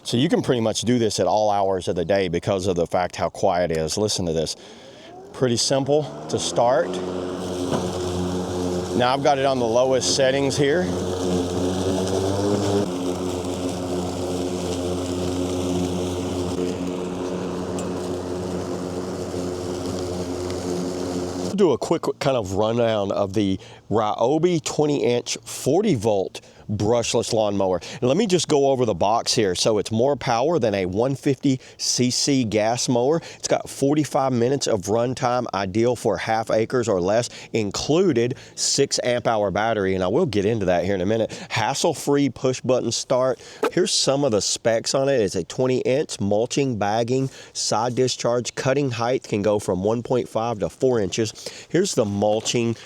So you can pretty much do this at all hours of the day because of the fact how quiet it is. Listen to this. Pretty simple to start. Now I've got it on the lowest settings here. Do a quick kind of rundown of the Ryobi 20-inch 40-volt brushless lawnmower. And let me just go over the box here. So it's more power than a 150cc gas mower. It's got 45 minutes of runtime, ideal for half acres or less, included 6 amp hour battery. And I will get into that here in a minute. Hassle-free push button start. Here's some of the specs on it. It's a 20-inch mulching, bagging, side discharge. Cutting height can go from 1.5 to 4 inches. Here's the mulching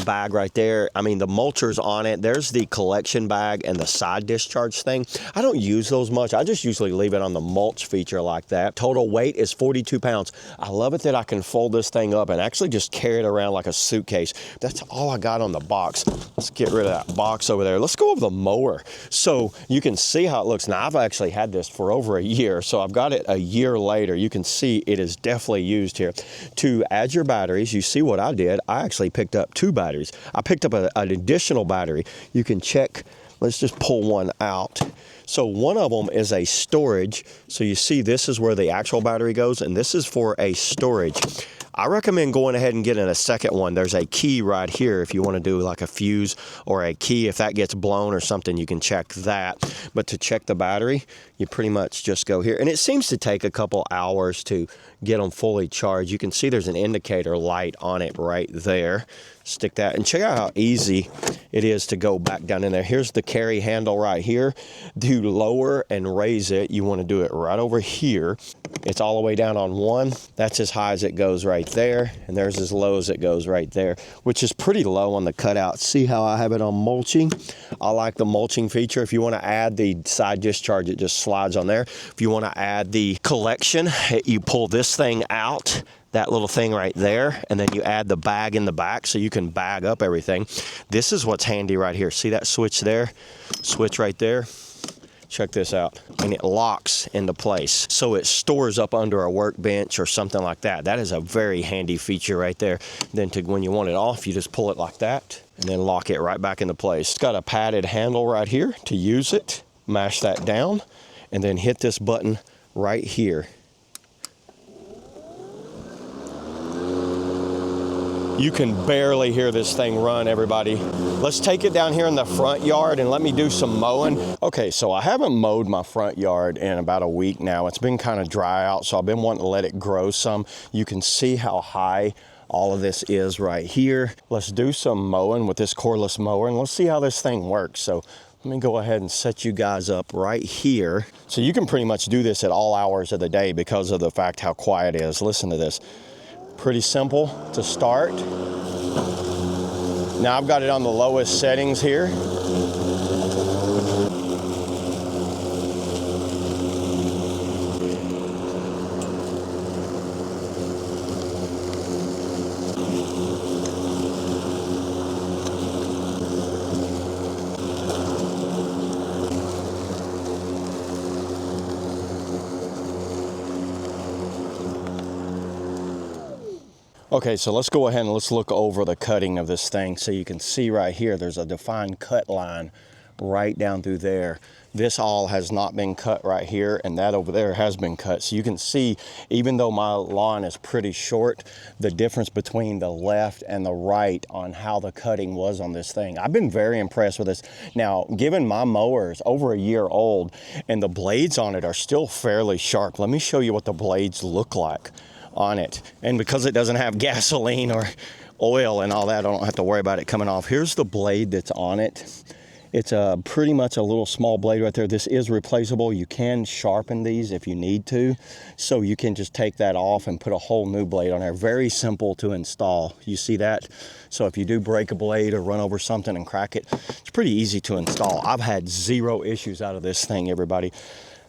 bag right there. I mean, the mulcher's on it. There's the collection bag and the side discharge thing. I don't use those much. I just usually leave it on the mulch feature like that. Total weight is 42 pounds. I love it that I can fold this thing up and actually just carry it around like a suitcase. That's all I got on the box. Let's get rid of that box over there. Let's go over the mower. So you can see how it looks. Now, I've actually had this for over a year, so I've got it a year later. You can see it is definitely used here. To add your batteries, you see what I did. I actually picked up 2 batteries. I picked up an additional battery. You can check. Let's just pull one out. So one of them is a storage. So you see this is where the actual battery goes, and this is for a storage. I recommend going ahead and getting a second one. There's a key right here if you want to do like a fuse or a key. If that gets blown or something, you can check that. But to check the battery, you pretty much just go here. And it seems to take a couple hours to get them fully charged. You can see there's an indicator light on it right there. Stick that and check out how easy it is to go back down in there. Here's the carry handle right here. To lower and raise it, you want to do it right over here. It's all the way down on one. That's as high as it goes right there. And there's as low as it goes right there, which is pretty low on the cutout. See how I have it on mulching? I like the mulching feature. If you want to add the side discharge, it just slides on there. If you want to add the collection, you pull this thing out, that little thing right there, and then you add the bag in the back so you can bag up everything. This is what's handy right here. See that switch there? Switch right there. Check this out. And it locks into place. So it stores up under a workbench or something like that. That is a very handy feature right there. Then when you want it off, you just pull it like that and then lock it right back into place. It's got a padded handle right here to use it. Mash that down and then hit this button right here. You can barely hear this thing run, everybody. Let's take it down here in the front yard and let me do some mowing. Okay, so I haven't mowed my front yard in about a week now. It's been kind of dry out, so I've been wanting to let it grow some. You can see how high all of this is right here. Let's do some mowing with this cordless mower and let's see how this thing works. So let me go ahead and set you guys up right here. So you can pretty much do this at all hours of the day because of the fact how quiet it is. Listen to this. Pretty simple to start. Now I've got it on the lowest settings here. Okay, so let's go ahead and let's look over the cutting of this thing. So you can see right here, there's a defined cut line right down through there. This all has not been cut right here, and that over there has been cut. So you can see, even though my lawn is pretty short, the difference between the left and the right on how the cutting was on this thing. I've been very impressed with this. Now, given my mower is over a year old, and the blades on it are still fairly sharp. Let me show you what the blades look like on it. And because it doesn't have gasoline or oil and all that, I don't have to worry about it coming off. Here's the blade that's on it. It's pretty much a little small blade right there. This is replaceable. You can sharpen these if you need to. So you can just take that off and put a whole new blade on there. Very simple to install. You see that? So if you do break a blade or run over something and crack it, it's pretty easy to install. I've had 0 issues out of this thing, everybody.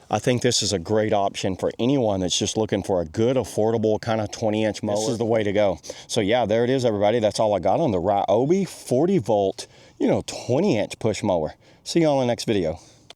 I think this is a great option for anyone that's just looking for a good, affordable kind of 20-inch mower. This is the way to go. So yeah, there it is, everybody. That's all I got on the Ryobi 40-volt, 20-inch push mower. See you all in the next video.